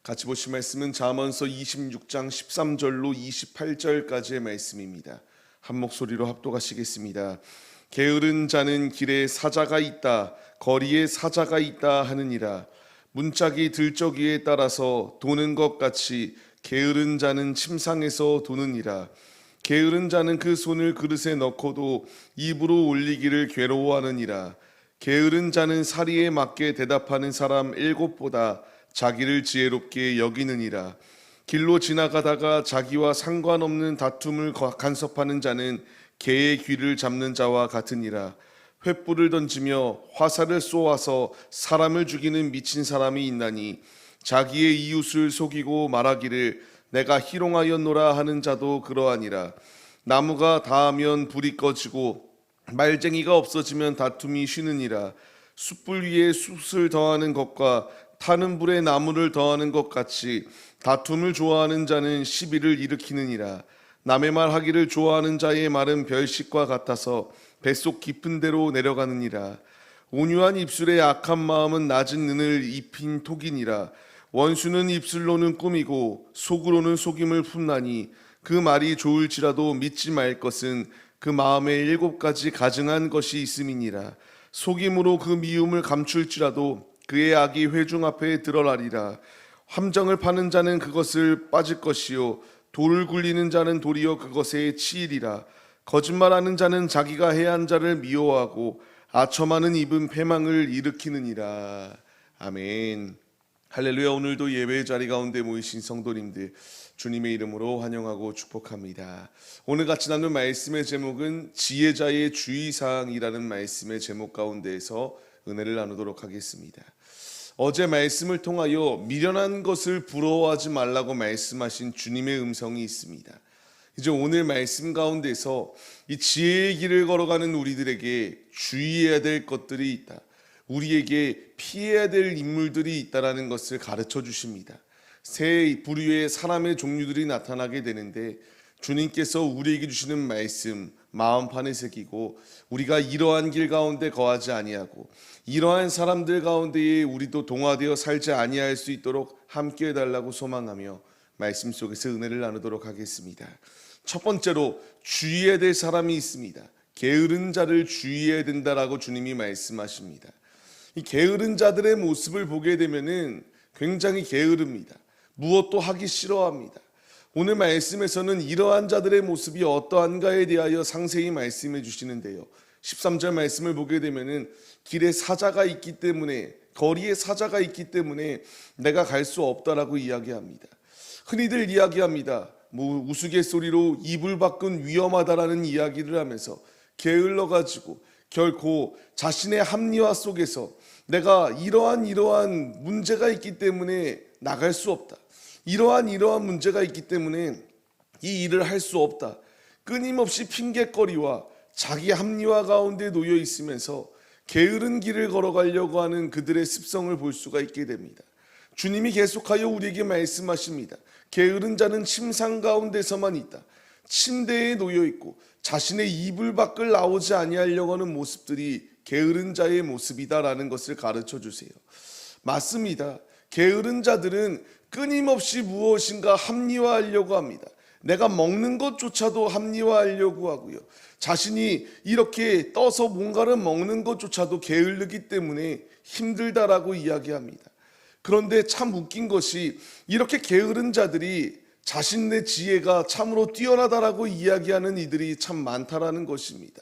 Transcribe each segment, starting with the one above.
같이 보실 말씀은 잠언서 26장 13절로 28절까지의 말씀입니다. 한 목소리로 합독하시겠습니다. 게으른 자는 길에 사자가 있다, 거리에 사자가 있다 하느니라. 문짝이 들저기에 따라서 도는 것 같이 게으른 자는 침상에서 도느니라. 게으른 자는 그 손을 그릇에 넣고도 입으로 올리기를 괴로워하느니라. 게으른 자는 사리에 맞게 대답하는 사람 7보다 자기를 지혜롭게 여기느니라. 길로 지나가다가 자기와 상관없는 다툼을 간섭하는 자는 개의 귀를 잡는 자와 같으니라. 횃불을 던지며 화살을 쏘아서 사람을 죽이는 미친 사람이 있나니 자기의 이웃을 속이고 말하기를 내가 희롱하였노라 하는 자도 그러하니라. 나무가 닿으면 불이 꺼지고 말쟁이가 없어지면 다툼이 쉬느니라. 숯불 위에 숯을 더하는 것과 타는 불에 나무를 더하는 것 같이 다툼을 좋아하는 자는 시비를 일으키느니라. 남의 말 하기를 좋아하는 자의 말은 별식과 같아서 뱃속 깊은 데로 내려가느니라. 온유한 입술에 악한 마음은 낮은 눈을 입힌 톡이니라. 원수는 입술로는 꾸미고 속으로는 속임을 품나니 그 말이 좋을지라도 믿지 말 것은 그 마음에 7가지 가증한 것이 있음이니라. 속임으로 그 미움을 감출지라도 그의 악이 회중 앞에 드러나리라. 함정을 파는 자는 그것을 빠질 것이요 돌을 굴리는 자는 도리어 그것에 치이리라. 거짓말하는 자는 자기가 해한 자를 미워하고 아첨하는 입은 패망을 일으키느니라. 아멘. 할렐루야. 오늘도 예배의 자리 가운데 모이신 성도님들 주님의 이름으로 환영하고 축복합니다. 오늘 같이 나눌 말씀의 제목은 지혜자의 주의사항이라는 말씀의 제목 가운데에서 은혜를 나누도록 하겠습니다. 어제 말씀을 통하여 미련한 것을 부러워하지 말라고 말씀하신 주님의 음성이 있습니다. 이제 오늘 말씀 가운데서 이 지혜의 길을 걸어가는 우리들에게 주의해야 될 것들이 있다, 우리에게 피해야 될 인물들이 있다라는 것을 가르쳐 주십니다. 세 부류의 사람의 종류들이 나타나게 되는데 주님께서 우리에게 주시는 말씀 마음판에 새기고 우리가 이러한 길 가운데 거하지 아니하고 이러한 사람들 가운데에 우리도 동화되어 살지 아니할 수 있도록 함께 해달라고 소망하며 말씀 속에서 은혜를 나누도록 하겠습니다. 첫 번째로 주의해야 될 사람이 있습니다. 게으른 자를 주의해야 된다라고 주님이 말씀하십니다. 이 게으른 자들의 모습을 보게 되면은 굉장히 게으릅니다. 무엇도 하기 싫어합니다. 오늘 말씀에서는 이러한 자들의 모습이 어떠한가에 대하여 상세히 말씀해 주시는데요. 13절 말씀을 보게 되면은 길에 사자가 있기 때문에, 거리에 사자가 있기 때문에 내가 갈 수 없다라고 이야기합니다. 흔히들 이야기합니다. 우스갯소리로 이불 밖은 위험하다라는 이야기를 하면서 게을러 가지고 결코 자신의 합리화 속에서 내가 이러한 문제가 있기 때문에 나갈 수 없다, 이러한 문제가 있기 때문에 이 일을 할 수 없다, 끊임없이 핑계거리와 자기 합리화 가운데 놓여 있으면서 게으른 길을 걸어가려고 하는 그들의 습성을 볼 수가 있게 됩니다. 주님이 계속하여 우리에게 말씀하십니다. 게으른 자는 침상 가운데서만 있다, 침대에 놓여 있고 자신의 이불 밖을 나오지 아니하려고 하는 모습들이 게으른 자의 모습이다라는 것을 가르쳐 주세요. 맞습니다. 게으른 자들은 끊임없이 무엇인가 합리화하려고 합니다. 내가 먹는 것조차도 합리화하려고 하고요. 자신이 이렇게 떠서 뭔가를 먹는 것조차도 게으르기 때문에 힘들다라고 이야기합니다. 그런데 참 웃긴 것이 이렇게 게으른 자들이 자신의 지혜가 참으로 뛰어나다라고 이야기하는 이들이 참 많다라는 것입니다.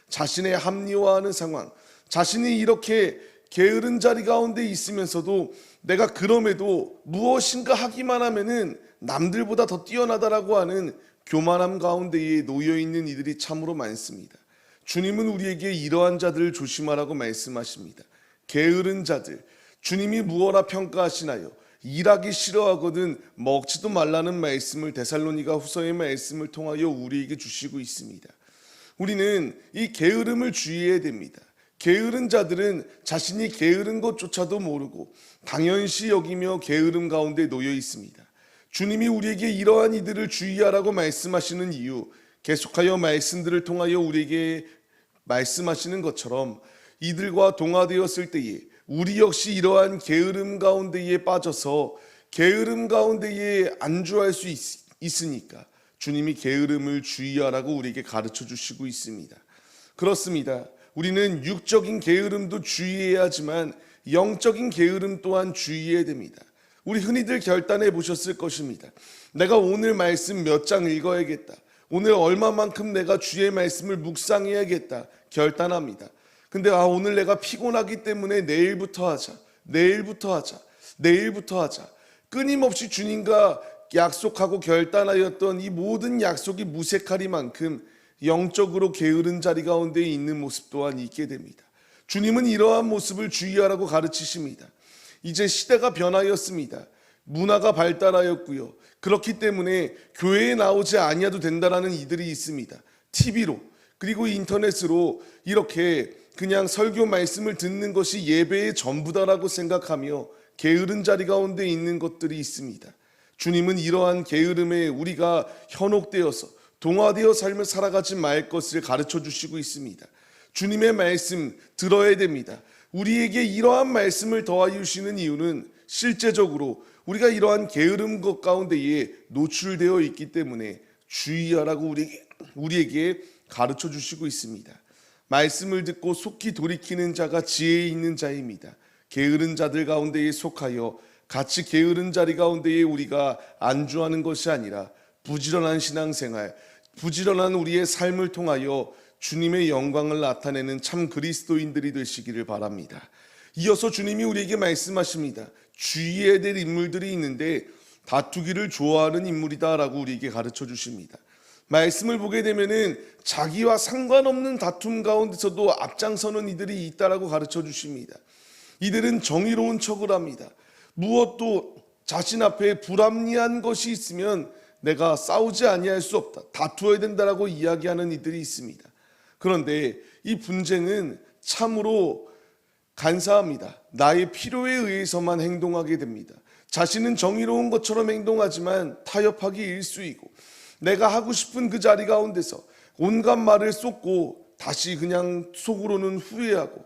자신의 합리화하는 상황, 자신이 이렇게 게으른 자리 가운데 있으면서도 내가 그럼에도 무엇인가 하기만 하면은 남들보다 더 뛰어나다라고 하는 교만함 가운데에 놓여 있는 이들이 참으로 많습니다. 주님은 우리에게 이러한 자들을 조심하라고 말씀하십니다. 게으른 자들, 주님이 무엇라 평가하시나요? 일하기 싫어하거든 먹지도 말라는 말씀을 데살로니가 후서의 말씀을 통하여 우리에게 주시고 있습니다. 우리는 이 게으름을 주의해야 됩니다. 게으른 자들은 자신이 게으른 것조차도 모르고 당연시 여기며 게으름 가운데 놓여 있습니다. 주님이 우리에게 이러한 이들을 주의하라고 말씀하시는 이유, 계속하여 말씀들을 통하여 우리에게 말씀하시는 것처럼 이들과 동화되었을 때에 우리 역시 이러한 게으름 가운데에 빠져서 게으름 가운데에 안주할 수 있으니까 주님이 게으름을 주의하라고 우리에게 가르쳐 주시고 있습니다. 그렇습니다. 우리는 육적인 게으름도 주의해야 하지만 영적인 게으름 또한 주의해야 됩니다. 우리 흔히들 결단해 보셨을 것입니다. 내가 오늘 말씀 몇 장 읽어야겠다. 오늘 얼마만큼 내가 주의 말씀을 묵상해야겠다. 결단합니다. 근데 오늘 내가 피곤하기 때문에 내일부터 하자. 끊임없이 주님과 약속하고 결단하였던 이 모든 약속이 무색하리만큼 영적으로 게으른 자리 가운데 있는 모습 또한 있게 됩니다. 주님은 이러한 모습을 주의하라고 가르치십니다. 이제 시대가 변하였습니다. 문화가 발달하였고요. 그렇기 때문에 교회에 나오지 아니어도 된다라는 이들이 있습니다. TV로 그리고 인터넷으로 이렇게 그냥 설교 말씀을 듣는 것이 예배의 전부다라고 생각하며 게으른 자리 가운데 있는 것들이 있습니다. 주님은 이러한 게으름에 우리가 현혹되어서 동화되어 삶을 살아가지 말 것을 가르쳐 주시고 있습니다. 주님의 말씀 들어야 됩니다. 우리에게 이러한 말씀을 더하여 주시는 이유는 실제적으로 우리가 이러한 게으름 것 가운데에 노출되어 있기 때문에 주의하라고 우리에게 가르쳐 주시고 있습니다. 말씀을 듣고 속히 돌이키는 자가 지혜 있는 자입니다. 게으른 자들 가운데에 속하여 같이 게으른 자리 가운데에 우리가 안주하는 것이 아니라 부지런한 신앙생활, 부지런한 우리의 삶을 통하여 주님의 영광을 나타내는 참 그리스도인들이 되시기를 바랍니다. 이어서 주님이 우리에게 말씀하십니다. 주의해야 될 인물들이 있는데 다투기를 좋아하는 인물이다라고 우리에게 가르쳐 주십니다. 말씀을 보게 되면은 자기와 상관없는 다툼 가운데서도 앞장서는 이들이 있다라고 가르쳐 주십니다. 이들은 정의로운 척을 합니다. 무엇도 자신 앞에 불합리한 것이 있으면 내가 싸우지 아니할 수 없다. 다투어야 된다라고 이야기하는 이들이 있습니다. 그런데 이 분쟁은 참으로 간사합니다. 나의 필요에 의해서만 행동하게 됩니다. 자신은 정의로운 것처럼 행동하지만 타협하기 일쑤이고 내가 하고 싶은 그 자리 가운데서 온갖 말을 쏟고 다시 그냥 속으로는 후회하고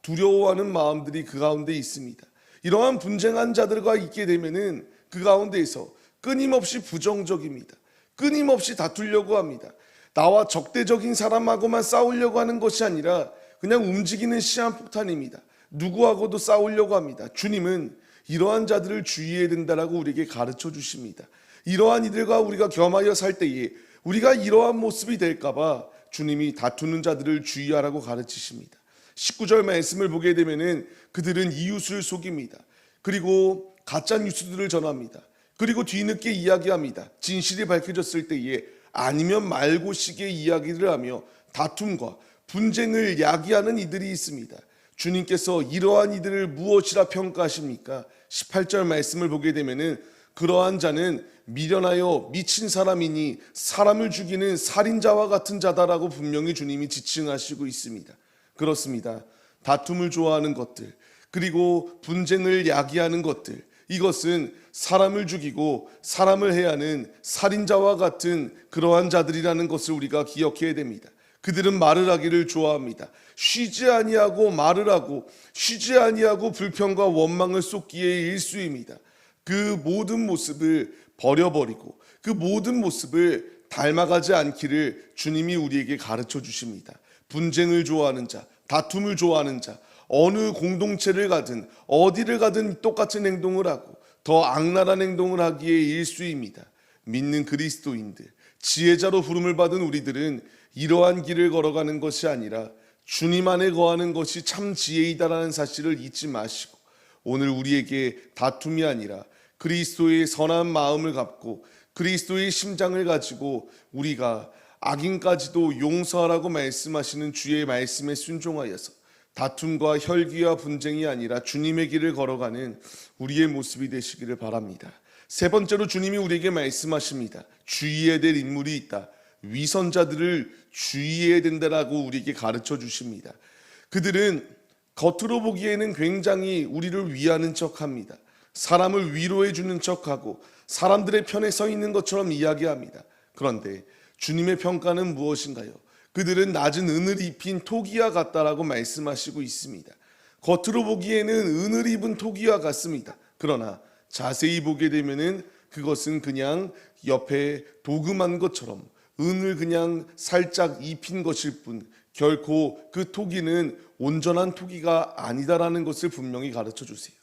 두려워하는 마음들이 그 가운데 있습니다. 이러한 분쟁한 자들과 있게 되면은 그 가운데에서 끊임없이 부정적입니다. 끊임없이 다투려고 합니다. 나와 적대적인 사람하고만 싸우려고 하는 것이 아니라 그냥 움직이는 시한폭탄입니다. 누구하고도 싸우려고 합니다. 주님은 이러한 자들을 주의해야 된다라고 우리에게 가르쳐 주십니다. 이러한 이들과 우리가 겸하여 살 때에 우리가 이러한 모습이 될까봐 주님이 다투는 자들을 주의하라고 가르치십니다. 19절 말씀을 보게 되면은 그들은 이웃을 속입니다. 그리고 가짜 뉴스들을 전합니다. 그리고 뒤늦게 이야기합니다. 진실이 밝혀졌을 때에 아니면 말고식의 이야기를 하며 다툼과 분쟁을 야기하는 이들이 있습니다. 주님께서 이러한 이들을 무엇이라 평가하십니까? 18절 말씀을 보게 되면은 그러한 자는 미련하여 미친 사람이니 사람을 죽이는 살인자와 같은 자다라고 분명히 주님이 지칭하시고 있습니다. 그렇습니다. 다툼을 좋아하는 것들, 그리고 분쟁을 야기하는 것들, 이것은 사람을 죽이고 사람을 해하는 살인자와 같은 그러한 자들이라는 것을 우리가 기억해야 됩니다. 그들은 말을 하기를 좋아합니다. 쉬지 아니하고 말을 하고 쉬지 아니하고 불평과 원망을 쏟기에 일수입니다. 그 모든 모습을 버려버리고 그 모든 모습을 닮아가지 않기를 주님이 우리에게 가르쳐 주십니다. 분쟁을 좋아하는 자, 다툼을 좋아하는 자, 어느 공동체를 가든 어디를 가든 똑같은 행동을 하고 더 악랄한 행동을 하기에 일수입니다. 믿는 그리스도인들, 지혜자로 부름을 받은 우리들은 이러한 길을 걸어가는 것이 아니라 주님 안에 거하는 것이 참 지혜이다라는 사실을 잊지 마시고 오늘 우리에게 다툼이 아니라 그리스도의 선한 마음을 갖고 그리스도의 심장을 가지고 우리가 악인까지도 용서하라고 말씀하시는 주의 말씀에 순종하여서 다툼과 혈기와 분쟁이 아니라 주님의 길을 걸어가는 우리의 모습이 되시기를 바랍니다. 세 번째로 주님이 우리에게 말씀하십니다. 주의해야 될 인물이 있다. 위선자들을 주의해야 된다라고 우리에게 가르쳐 주십니다. 그들은 겉으로 보기에는 굉장히 우리를 위하는 척합니다. 사람을 위로해 주는 척하고 사람들의 편에 서 있는 것처럼 이야기합니다. 그런데 주님의 평가는 무엇인가요? 그들은 낮은 은을 입힌 토기와 같다라고 말씀하시고 있습니다. 겉으로 보기에는 은을 입은 토기와 같습니다. 그러나 자세히 보게 되면은 그것은 그냥 옆에 도금한 것처럼 은을 그냥 살짝 입힌 것일 뿐 결코 그 토기는 온전한 토기가 아니다라는 것을 분명히 가르쳐 주세요.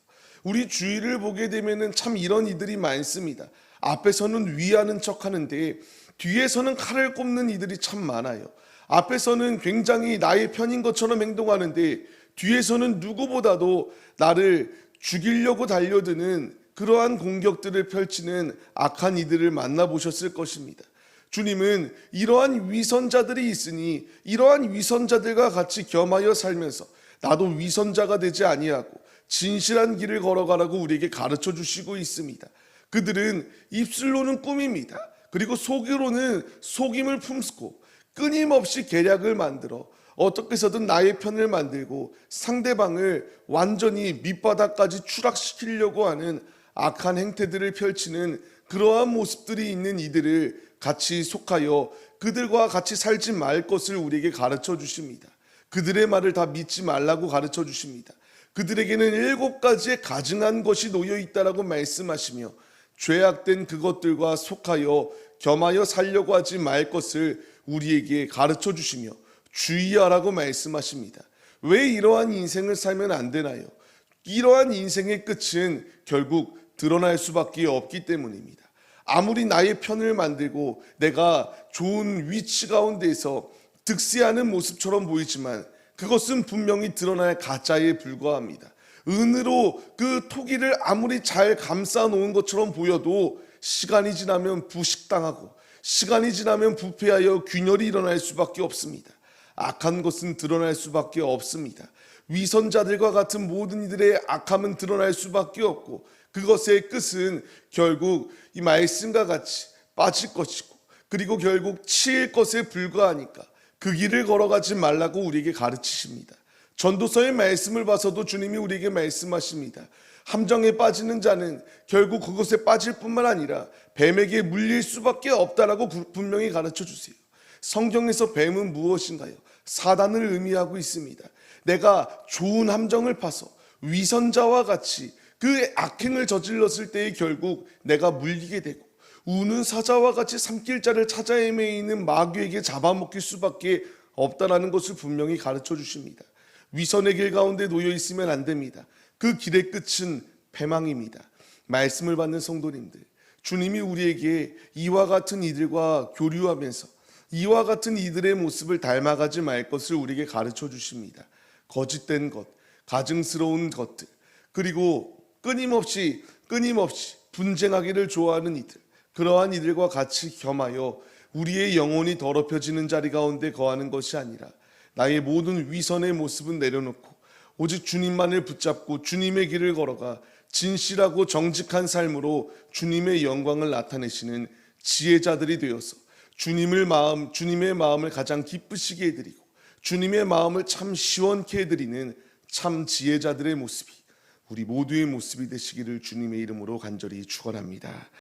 우리 주위를 보게 되면은 참 이런 이들이 많습니다. 앞에서는 위하는 척 하는데 뒤에서는 칼을 꼽는 이들이 참 많아요. 앞에서는 굉장히 나의 편인 것처럼 행동하는데 뒤에서는 누구보다도 나를 죽이려고 달려드는 그러한 공격들을 펼치는 악한 이들을 만나보셨을 것입니다. 주님은 이러한 위선자들이 있으니 이러한 위선자들과 같이 겸하여 살면서 나도 위선자가 되지 아니하고 진실한 길을 걸어가라고 우리에게 가르쳐 주시고 있습니다. 그들은 입술로는 꾸밉니다. 그리고 속으로는 속임을 품고 끊임없이 계략을 만들어 어떻게 해서든 나의 편을 만들고 상대방을 완전히 밑바닥까지 추락시키려고 하는 악한 행태들을 펼치는 그러한 모습들이 있는 이들을 같이 속하여 그들과 같이 살지 말 것을 우리에게 가르쳐 주십니다. 그들의 말을 다 믿지 말라고 가르쳐 주십니다. 그들에게는 7가지의 가증한 것이 놓여 있다라고 말씀하시며 죄악된 그것들과 속하여 겸하여 살려고 하지 말 것을 우리에게 가르쳐 주시며 주의하라고 말씀하십니다. 왜 이러한 인생을 살면 안 되나요? 이러한 인생의 끝은 결국 드러날 수밖에 없기 때문입니다. 아무리 나의 편을 만들고 내가 좋은 위치 가운데서 득세하는 모습처럼 보이지만 그것은 분명히 드러날 가짜에 불과합니다. 은으로 그 토기를 아무리 잘 감싸 놓은 것처럼 보여도 시간이 지나면 부식당하고 시간이 지나면 부패하여 균열이 일어날 수밖에 없습니다. 악한 것은 드러날 수밖에 없습니다. 위선자들과 같은 모든 이들의 악함은 드러날 수밖에 없고 그것의 끝은 결국 이 말씀과 같이 빠질 것이고 그리고 결국 치일 것에 불과하니까 그 길을 걸어가지 말라고 우리에게 가르치십니다. 전도서의 말씀을 봐서도 주님이 우리에게 말씀하십니다. 함정에 빠지는 자는 결국 그것에 빠질 뿐만 아니라 뱀에게 물릴 수밖에 없다라고 분명히 가르쳐 주세요. 성경에서 뱀은 무엇인가요? 사단을 의미하고 있습니다. 내가 좋은 함정을 파서 위선자와 같이 그 악행을 저질렀을 때에 결국 내가 물리게 되고 우는 사자와 같이 삼킬 자를 찾아 헤매이는 마귀에게 잡아먹힐 수밖에 없다라는 것을 분명히 가르쳐 주십니다. 위선의 길 가운데 놓여 있으면 안 됩니다. 그 길의 끝은 패망입니다. 말씀을 받는 성도님들, 주님이 우리에게 이와 같은 이들과 교류하면서 이와 같은 이들의 모습을 닮아가지 말 것을 우리에게 가르쳐 주십니다. 거짓된 것, 가증스러운 것들, 그리고 끊임없이 분쟁하기를 좋아하는 이들, 그러한 이들과 같이 겸하여 우리의 영혼이 더럽혀지는 자리 가운데 거하는 것이 아니라 나의 모든 위선의 모습은 내려놓고 오직 주님만을 붙잡고 주님의 길을 걸어가 진실하고 정직한 삶으로 주님의 영광을 나타내시는 지혜자들이 되어서 주님의 마음을 가장 기쁘시게 해드리고 주님의 마음을 참 시원케 해드리는 참 지혜자들의 모습이 우리 모두의 모습이 되시기를 주님의 이름으로 간절히 축원합니다.